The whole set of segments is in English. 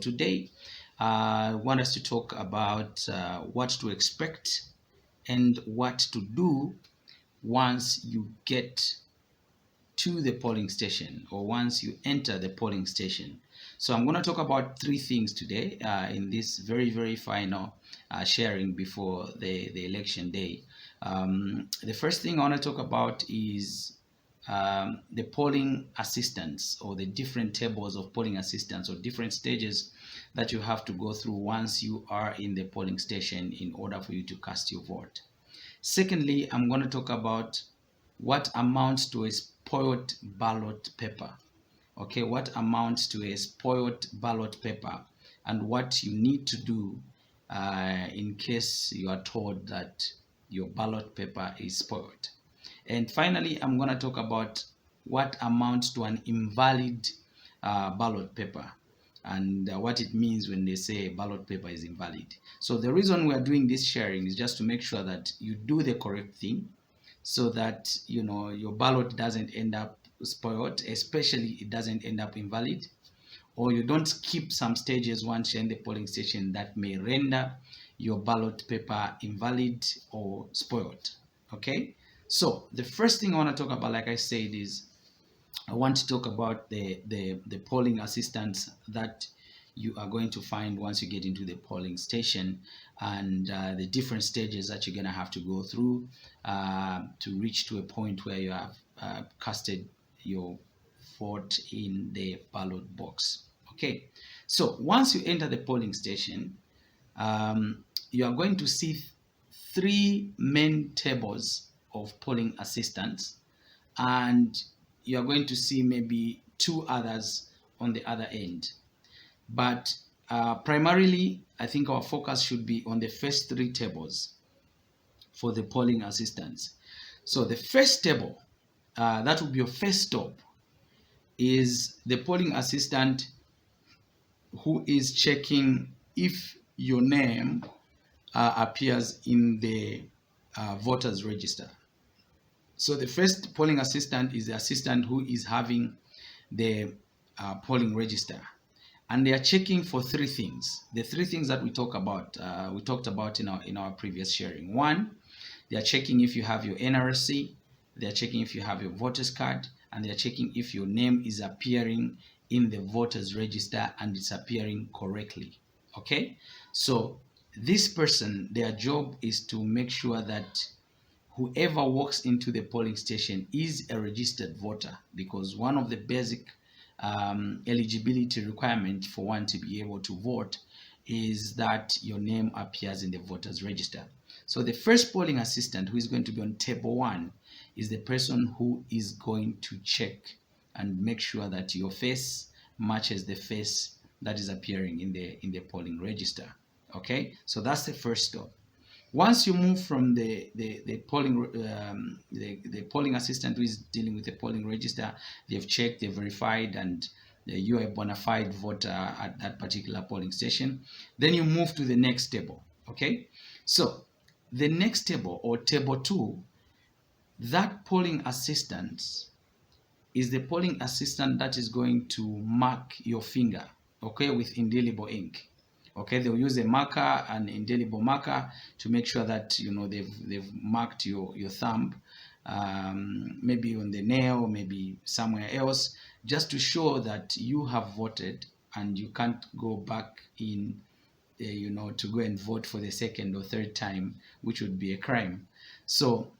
Today, I want us to talk about what to expect and what to do once you get to the polling station or once you enter the polling station. So I'm going to talk about three things today in this very final sharing before the election day. The first thing I want to talk about is the polling assistants, or the different tables of polling assistants, or different stages that you have to go through once you are in the polling station in order for you to cast your vote. Secondly, I'm going to talk about what amounts to a spoiled ballot paper. Okay, what amounts to a spoiled ballot paper, and what you need to do in case you are told that your ballot paper is spoiled. And finally, I'm going to talk about what amounts to an invalid ballot paper, and what it means when they say ballot paper is invalid. So the reason we are doing this sharing is just to make sure that you do the correct thing, so that your ballot doesn't end up spoiled, especially it doesn't end up invalid, or you don't skip some stages once you're in the polling station that may render your ballot paper invalid or spoiled. Okay, so the first thing I want to talk about, like I said, is I want to talk about the polling assistants that you are going to find once you get into the polling station, and the different stages that you're going to have to go through to reach to a point where you have casted your vote in the ballot box. Okay, so once you enter the polling station, you are going to see three main tables of polling assistants, and you are going to see maybe two others on the other end. But primarily, I think our focus should be on the first three tables for the polling assistants. So the first table, that will be your first stop, is the polling assistant who is checking if your name appears in the voters register. So the first polling assistant is the assistant who is having the polling register, and they are checking for three things. The three things that we talked about in our previous sharing. One, they are checking if you have your NRC, they are checking if you have your voters card, and they are checking if your name is appearing in the voters register and it's appearing correctly. Okay, so this person, their job is to make sure that whoever walks into the polling station is a registered voter, because one of the basic eligibility requirement for one to be able to vote is that your name appears in the voters register. So the first polling assistant, who is going to be on table 1, is the person who is going to check and make sure that your face matches the face that is appearing in the polling register. Okay, so that's the first step. Once you move from the polling assistant who is dealing with the polling register, they've checked, they've verified, and you are a bona fide voter at that particular polling station. Then you move to the next table. Okay, so the next table, or table 2, that polling assistant is the polling assistant that is going to mark your finger, okay, with indelible ink. Okay, they'll use a marker, an indelible marker, to make sure that they've marked your thumb, maybe on the nail, maybe somewhere else, just to show that you have voted and you can't go back in, to go and vote for the second or third time, which would be a crime. So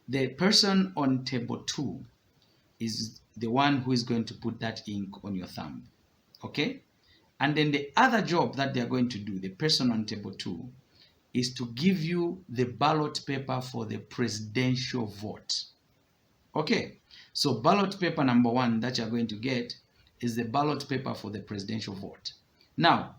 the person on table 2 is the one who is going to put that ink on your thumb. Okay. And then the other job that they are going to do, the person on table 2, is to give you the ballot paper for the presidential vote. Okay, so ballot paper number 1 that you're going to get is the ballot paper for the presidential vote. Now,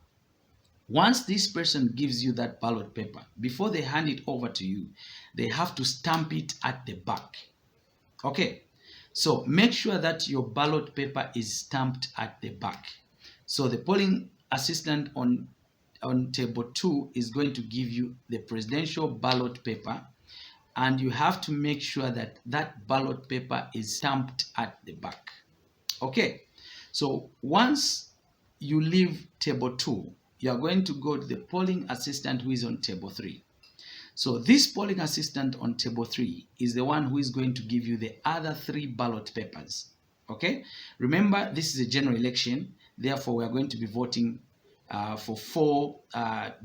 once this person gives you that ballot paper, before they hand it over to you, they have to stamp it at the back. Okay, so make sure that your ballot paper is stamped at the back. So the polling assistant on table 2 is going to give you the presidential ballot paper, and you have to make sure that that ballot paper is stamped at the back. Okay, so once you leave table 2, you are going to go to the polling assistant who is on table 3. So this polling assistant on table 3 is the one who is going to give you the other 3 ballot papers. Okay? Remember, this is a general election. Therefore, we are going to be voting for 4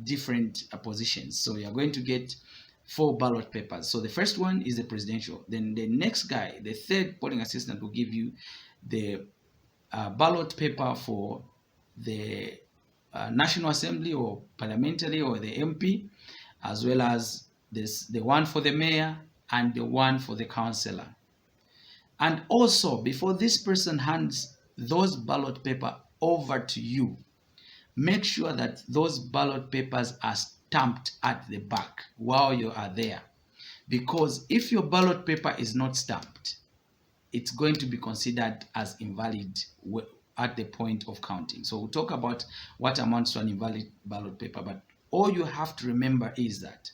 different positions. So you are going to get 4 ballot papers. So the first one is the presidential. Then the next guy, the third polling assistant, will give you the ballot paper for the National Assembly or parliamentary or the MP, as well as the one for the mayor and the one for the councillor. And also, before this person hands those ballot paper over to you, make sure that those ballot papers are stamped at the back while you are there. Because if your ballot paper is not stamped, it's going to be considered as invalid at the point of counting. So we'll talk about what amounts to an invalid ballot paper, but all you have to remember is that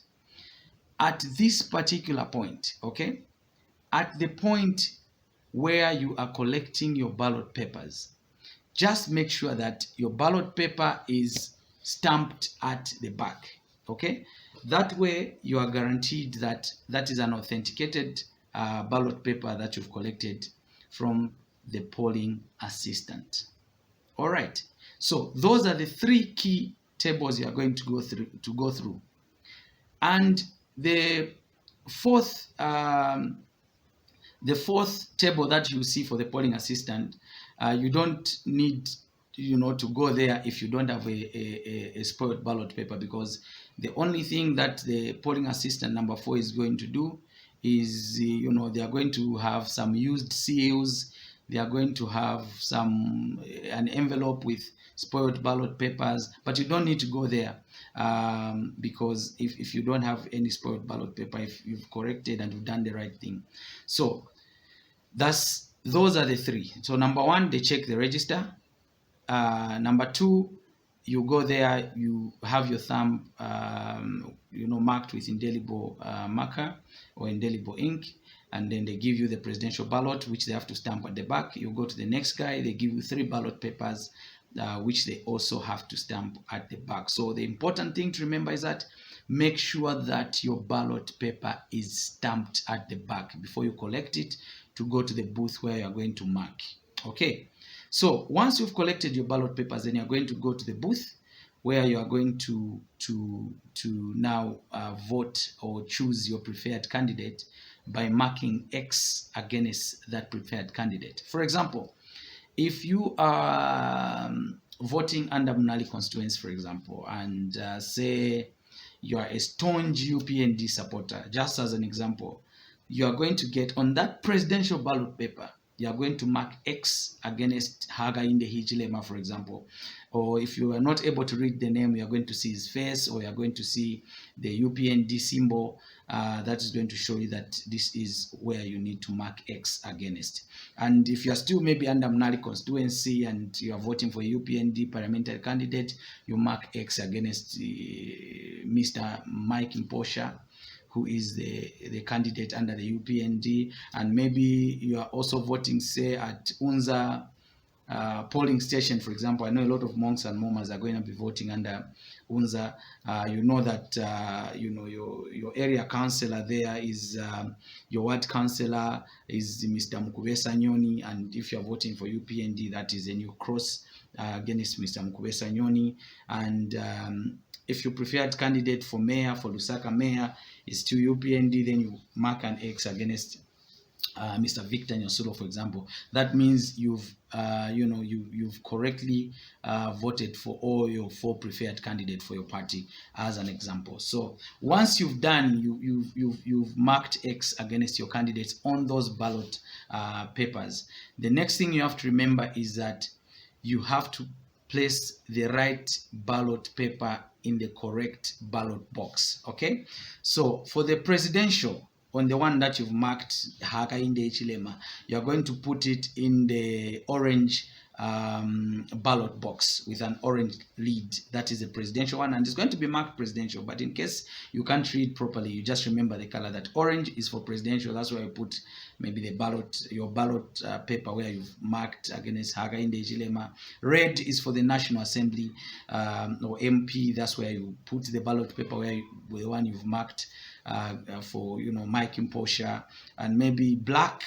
at this particular point, okay, at the point where you are collecting your ballot papers, just make sure that your ballot paper is stamped at the back, okay? That way you are guaranteed that that is an authenticated ballot paper that you've collected from the polling assistant. All right, so those are the 3 key tables you are going to go through. And the fourth table that you see for the polling assistant, you don't need to go there if you don't have a spoiled ballot paper, because the only thing that the polling assistant number 4 is going to do is they are going to have some used seals, they are going to have an envelope with spoiled ballot papers, but you don't need to go there because if you don't have any spoiled ballot paper, if you've corrected and you've done the right thing. So those are the 3. So number 1, they check the register. Number 2, you go there, you have your thumb marked with indelible marker or indelible ink, and then they give you the presidential ballot, which they have to stamp at the back. You go to the next guy, they give you 3 ballot papers, which they also have to stamp at the back. So the important thing to remember is that make sure that your ballot paper is stamped at the back before you collect it to go to the booth where you are going to mark. Okay, so once you've collected your ballot papers, then you're going to go to the booth where you are going to now vote or choose your preferred candidate by marking X against that preferred candidate. For example, if you are voting under Mnali constituency, for example, and say you are a staunch UPND supporter, just as an example, you are going to get on that presidential ballot paper, you are going to mark X against Hakainde Hichilema, for example. Or if you are not able to read the name, you are going to see his face, or you are going to see the UPND symbol. That is going to show you that this is where you need to mark X against. And if you are still maybe under Mnali constituency and you are voting for a UPND parliamentary candidate, you mark X against Mr. Mike Mposha, who is the candidate under the UPND. And maybe you are also voting, say, at Unza polling station, for example. I know a lot of monks and momas are going to be voting under Unza. You know that your area councillor there is your ward councillor is Mr. Mukubesa Nyoni, and if you are voting for UPND, that is a new cross against Mr. Mukubesa Nyoni. And if your preferred candidate for mayor, for Lusaka mayor, is still UPND, then you mark an X against Mr. Victor Nyosuro, for example. That means you've correctly voted for all your 4 preferred candidates for your party, as an example. So once you've done, you've marked X against your candidates on those ballot papers. The next thing you have to remember is that you have to place the right ballot paper in the correct ballot box. Okay, so for the presidential, on the one that you've marked Hakainde Hichilema, you're going to put it in the orange ballot box with an orange lid. That is a presidential one, and it's going to be marked presidential. But in case you can't read properly, you just remember the color. That orange is for presidential. That's where you put maybe the ballot, your ballot paper where you've marked against Hakainde Hichilema. Red is for the National Assembly or MP. That's where you put the ballot paper where the one you've marked for, Mike Imposha. And maybe black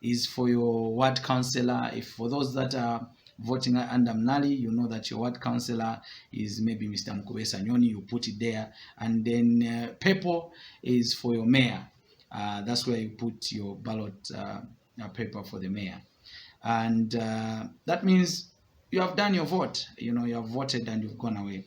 is for your ward councillor. If for those that are voting under Mnali, you know that your ward councillor is maybe Mr. Mkubesa Nyoni, you put it there. And then purple is for your mayor. That's where you put your ballot paper for the mayor. And that means you have done your vote. You have voted and you've gone away.